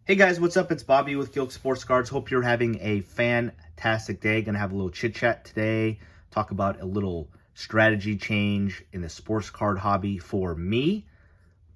Hey guys, what's up? It's Bobby with Gilk Sports Cards. Hope you're having a fantastic day. Gonna have a little chit chat today. Talk about a little strategy change in the sports card hobby for me.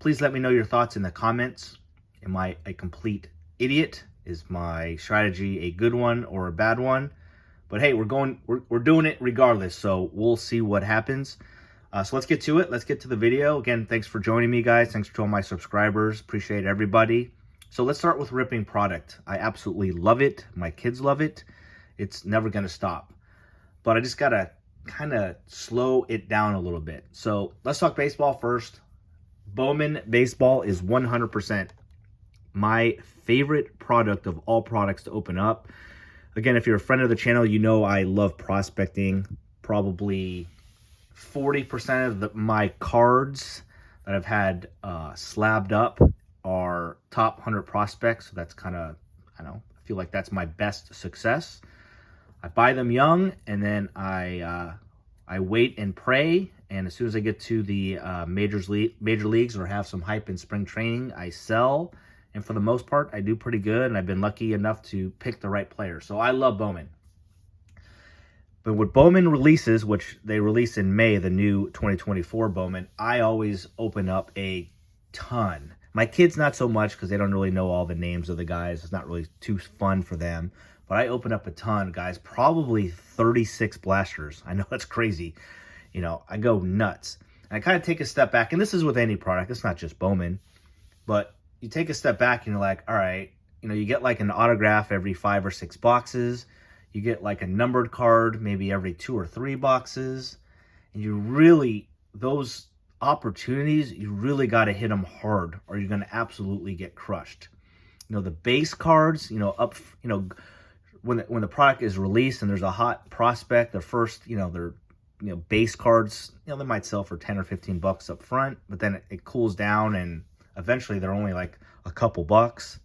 Please let me know your thoughts in the comments. Am I a complete idiot? Is my strategy a good one or a bad one? But hey, we're doing it regardless. So we'll see what happens. So let's get to it. Let's get to the video. Again, thanks for joining me, guys. Thanks to all my subscribers. Appreciate everybody. So let's start with ripping product. I absolutely love it. My kids love it. It's never going to stop. But I just got to kind of slow it down a little bit. So let's talk baseball first. Bowman baseball is 100% my favorite product of all products to open up. Again, if you're a friend of the channel, you know I love prospecting. Probably 40% of my cards that I've had slabbed up are top 100 prospects. So that's kind of, I feel like that's my best success. I buy them young, and then I wait and pray. And as soon as I get to the major leagues or have some hype in spring training, I sell. And for the most part, I do pretty good. And I've been lucky enough to pick the right player. So I love Bowman. But with Bowman releases, which they release in May, the new 2024 Bowman, I always open up a ton. My kids, not so much because they don't really know all the names of the guys. It's not really too fun for them. But I open up a ton, guys. Probably 36 blasters. I know that's crazy. You know, I go nuts. And I kind of take a step back. And this is with any product. It's not just Bowman. But you take a step back and you're like, all right, you know, you get like an autograph every 5 or 6 boxes. You get like a numbered card maybe every 2 or 3 boxes. And you really, those opportunities, you really got to hit them hard or you're going to absolutely get crushed. You know, the base cards, you know, when the product is released and there's a hot prospect, the first, they're, base cards, they might sell for 10 or 15 bucks up front, but then it cools down and eventually they're only like a couple bucks.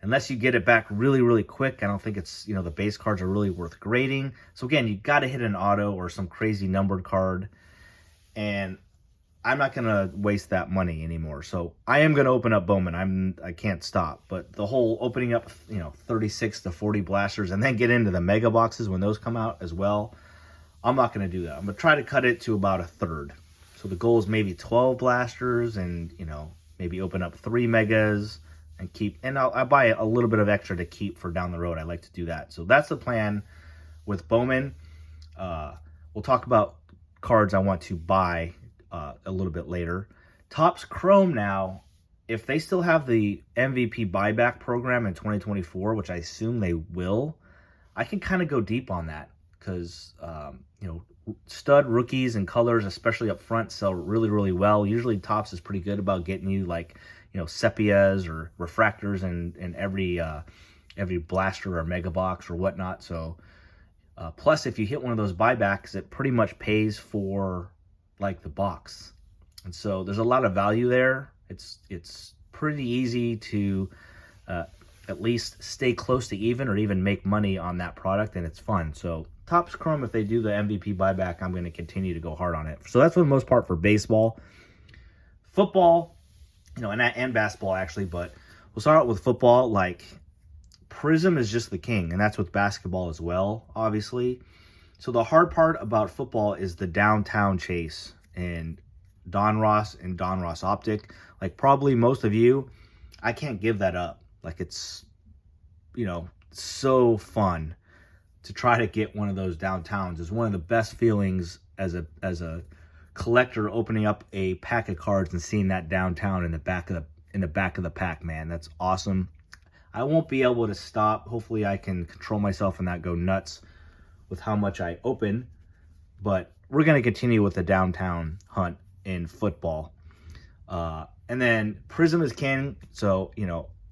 Unless you get it back really, really quick, I don't think it's, the base cards are really worth grading. So again, you got to hit an auto or some crazy numbered card. And I'm not going to waste that money anymore. So I am going to open up Bowman. I can't stop. But the whole opening up, 36 to 40 blasters and then get into the mega boxes when those come out as well, I'm not going to do that. I'm going to try to cut it to about a third. So the goal is maybe 12 blasters and, maybe open up 3 megas and keep, and I buy a little bit of extra to keep for down the road. I like to do that. So that's the plan with Bowman. We'll talk about cards I want to buy a little bit later. Topps Chrome now, if they still have the MVP buyback program in 2024, which I assume they will, I can kind of go deep on that because, stud rookies and colors, especially up front, sell really, really well. Usually Topps is pretty good about getting you like, sepias or refractors in every blaster or mega box or whatnot. So plus, if you hit one of those buybacks, it pretty much pays for like the box. And so there's a lot of value there. It's pretty easy to at least stay close to even or even make money on that product, and it's fun. So Topps Chrome, if they do the MVP buyback, I'm going to continue to go hard on it. So that's for the most part for baseball. Football, and basketball actually, but we'll start out with football. Like, Prism is just the king, and that's with basketball as well, obviously. So the hard part about football is the downtown chase and Donruss and Donruss Optic. Like, probably most of you, I can't give that up. Like, it's, so fun to try to get one of those downtowns. It's one of the best feelings as a collector, opening up a pack of cards and seeing that downtown in the back of the pack, man. That's awesome. I won't be able to stop. Hopefully I can control myself and not go nuts with how much I open. But we're going to continue with the downtown hunt in football. And then Prism is king. So,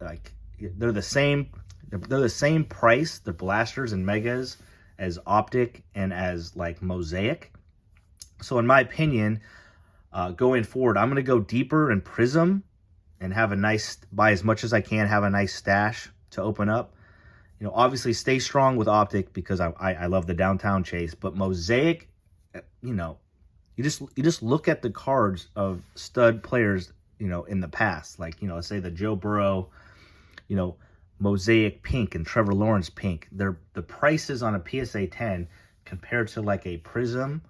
like, they're the same price, the blasters and megas, as Optic and as like Mosaic. So in my opinion, going forward, I'm going to go deeper in Prism and have buy as much as I can, have a nice stash to open up. Obviously stay strong with Optic because I love the downtown chase, but Mosaic, you just look at the cards of stud players, in the past, like, let's say the Joe Burrow you know, Mosaic Pink and Trevor Lawrence Pink. The prices on a PSA 10 compared to like a Prism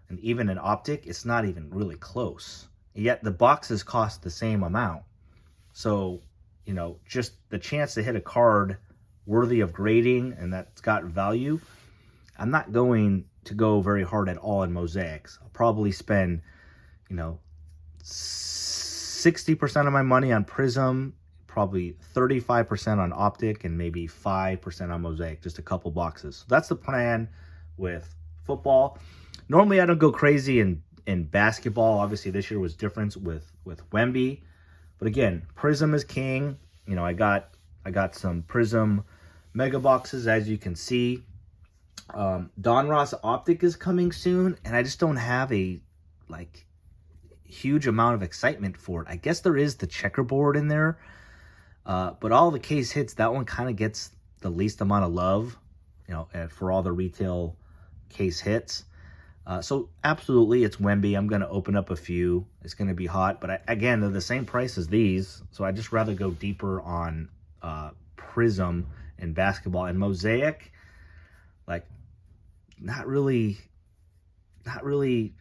and even an Optic, it's not even really close. Yet the boxes cost the same amount. So, you know, just the chance to hit a card worthy of grading and that's got value, I'm not going to go very hard at all in Mosaics. I'll probably spend, you know, 60% of my money on Prism, probably 35% on Optic, and maybe 5% on Mosaic, just a couple boxes. So that's the plan with football. Normally I don't go crazy in basketball. Obviously this year was different with Wemby. But again, Prism is king. You know, I got some Prism mega boxes, as you can see. Donruss Optic is coming soon, and I just don't have a like huge amount of excitement for it. I guess there is the checkerboard in there, but all the case hits, that one kind of gets the least amount of love, you know, for all the retail case hits. So absolutely, it's Wemby. I'm going to open up a few. It's going to be hot. But again, they're the same price as these. So I just rather go deeper on Prism and basketball. And Mosaic, like, not really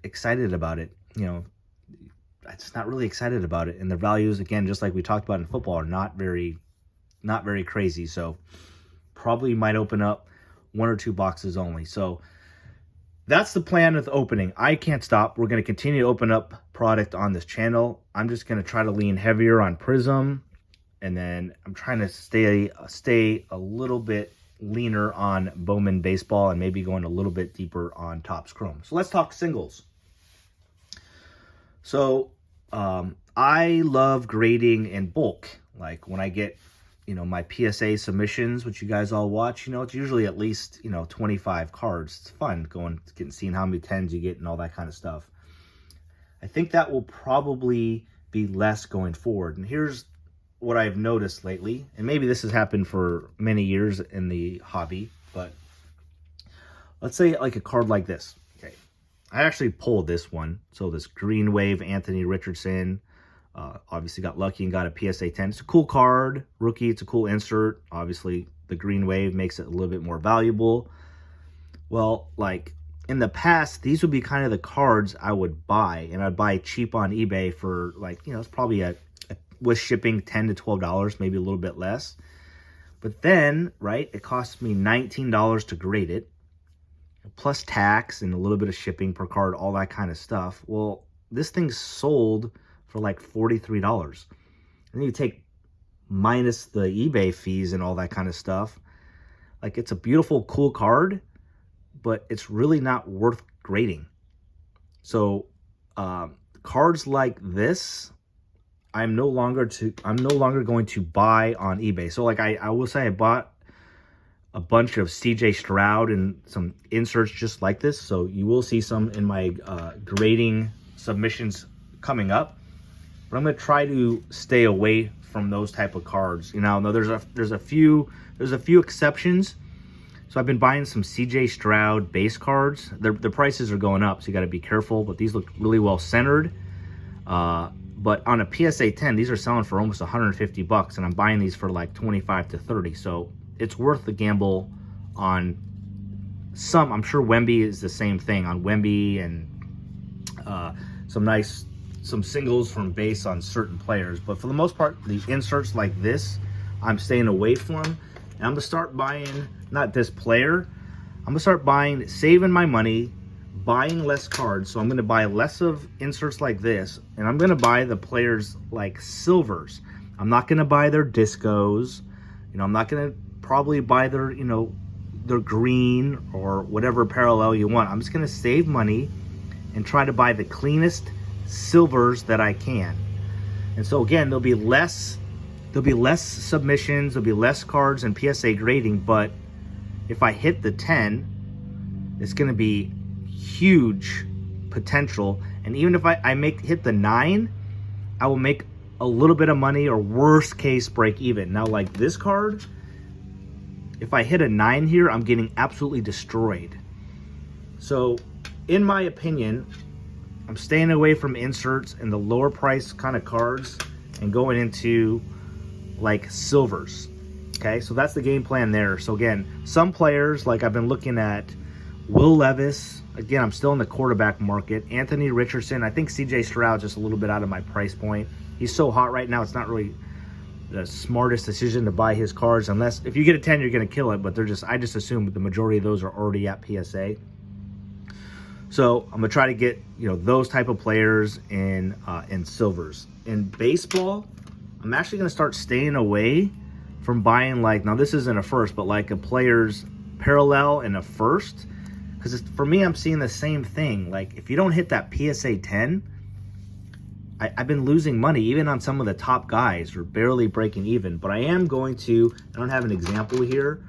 excited about it. You know, I'm just not really excited about it. And the values, again, just like we talked about in football, are not very crazy. So probably might open up 1 or 2 boxes only. So that's the plan with opening. I can't stop. We're going to continue to open up product on this channel. I'm just going to try to lean heavier on Prism, and then I'm trying to stay a little bit leaner on Bowman Baseball, and maybe going a little bit deeper on Topps Chrome. So let's talk singles. So I love grading in bulk. Like when I get, you know, my PSA submissions, which you guys all watch, you know, it's usually at least, you know, 25 cards. It's fun seeing how many 10s you get and all that kind of stuff. I think that will probably be less going forward. And here's what I've noticed lately, and maybe this has happened for many years in the hobby, but let's say like a card like this. Okay, I actually pulled this one. So this Green Wave Anthony Richardson. Obviously got lucky and got a PSA 10. It's a cool card, rookie. It's a cool insert. Obviously, the Green Wave makes it a little bit more valuable. Well, like in the past, these would be kind of the cards I would buy, and I'd buy cheap on eBay for like, you know, it's probably with shipping $10 to $12, maybe a little bit less. But then, right, it costs me $19 to grade it, plus tax and a little bit of shipping per card, all that kind of stuff. Well, this thing's sold for like $43. And then you take minus the eBay fees and all that kind of stuff. Like, it's a beautiful, cool card, but it's really not worth grading. So cards like this, I'm no longer going to buy on eBay. So like I will say I bought a bunch of CJ Stroud and some inserts just like this. So you will see some in my grading submissions coming up. But I'm going to try to stay away from those type of cards. You know, there's a few exceptions. So I've been buying some CJ Stroud base cards. The prices are going up, so you got to be careful. But these look really well centered. But on a PSA 10, these are selling for almost $150, and I'm buying these for like 25 to 30. So it's worth the gamble on some. I'm sure Wemby is the same thing on Wemby, and some singles from base on certain players. But for the most part, the inserts like this, I'm staying away from. And I'm gonna start buying, not this player, I'm gonna start buying, saving my money, buying less cards. So I'm gonna buy less of inserts like this, and I'm gonna buy the players like silvers. I'm not gonna buy their discos. You know, I'm not gonna probably buy their, you know, their green or whatever parallel you want. I'm just gonna save money and try to buy the cleanest silvers that I can. And so again, there'll be less submissions, there'll be less cards and PSA grading, but if I hit the 10, it's going to be huge potential. And even if I hit the 9, I will make a little bit of money, or worst case break even. Now, like this card, if I hit a 9 here, I'm getting absolutely destroyed. So in my opinion, I'm staying away from inserts and the lower price kind of cards and going into like silvers. Okay, so that's the game plan there. So again, some players, like I've been looking at Will Levis. Again, I'm still in the quarterback market. Anthony Richardson. I think CJ Stroud just a little bit out of my price point. He's so hot right now. It's not really the smartest decision to buy his cards, unless if you get a 10, you're going to kill it. But I just assume the majority of those are already at PSA. So I'm gonna try to get those type of players in silvers. In baseball, I'm actually gonna start staying away from buying, like, now this isn't a first, but like a player's parallel and a first, because for me, I'm seeing the same thing. Like, if you don't hit that PSA 10, I've been losing money even on some of the top guys, or barely breaking even. But I am going to, I don't have an example here.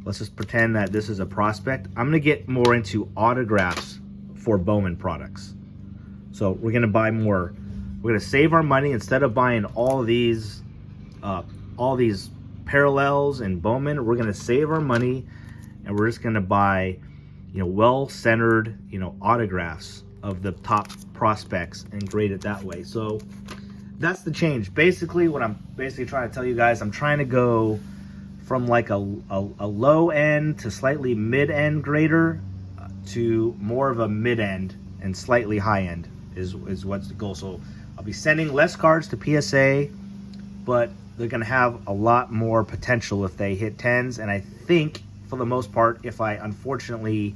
Let's just pretend that this is a prospect. I'm gonna get more into autographs for Bowman products. So we're gonna buy more. We're gonna save our money. Instead of buying all these parallels and Bowman, we're gonna save our money, and we're just gonna buy well-centered autographs of the top prospects and grade it that way. So that's the change. Basically, what I'm trying to tell you guys, I'm trying to go from like a low end to slightly mid-end grader to more of a mid-end and slightly high-end is what's the goal. So I'll be sending less cards to PSA, but they're going to have a lot more potential if they hit 10s. And I think, for the most part, if I unfortunately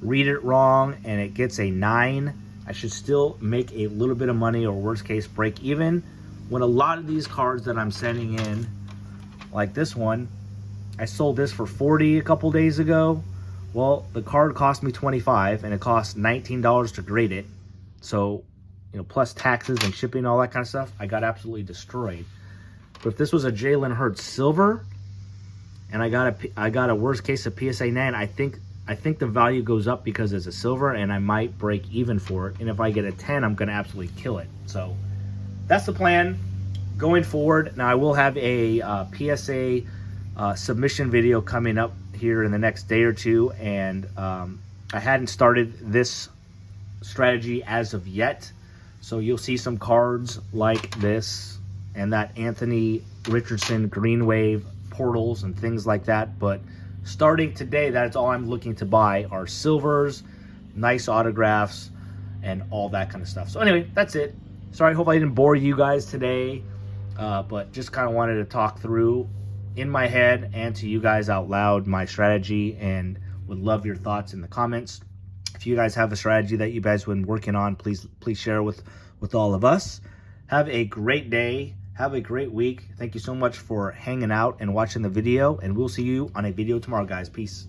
read it wrong and it gets a 9, I should still make a little bit of money, or worst case, break even. When a lot of these cards that I'm sending in, like this one, I sold this for 40 a couple days ago. Well, the card cost me 25, and it cost $19 to grade it. So, plus taxes and shipping, all that kind of stuff, I got absolutely destroyed. But if this was a Jalen Hurts silver, and I got a worst case of PSA 9, I think the value goes up because it's a silver, and I might break even for it. And if I get a 10, I'm going to absolutely kill it. So that's the plan going forward. Now, I will have a PSA submission video coming up here in the next day or two, and I hadn't started this strategy as of yet, so you'll see some cards like this and that Anthony Richardson Green Wave portals and things like that. But starting today, that's all I'm looking to buy are silvers, nice autographs, and all that kind of stuff. So anyway, that's it. Sorry, I hope I didn't bore you guys today, but just kind of wanted to talk through in my head and to you guys out loud my strategy, and would love your thoughts in the comments. If you guys have a strategy that you guys have been working on, please share with all of us. Have a great day. Have a great week. Thank you so much for hanging out and watching the video, and we'll see you on a video tomorrow, guys. Peace.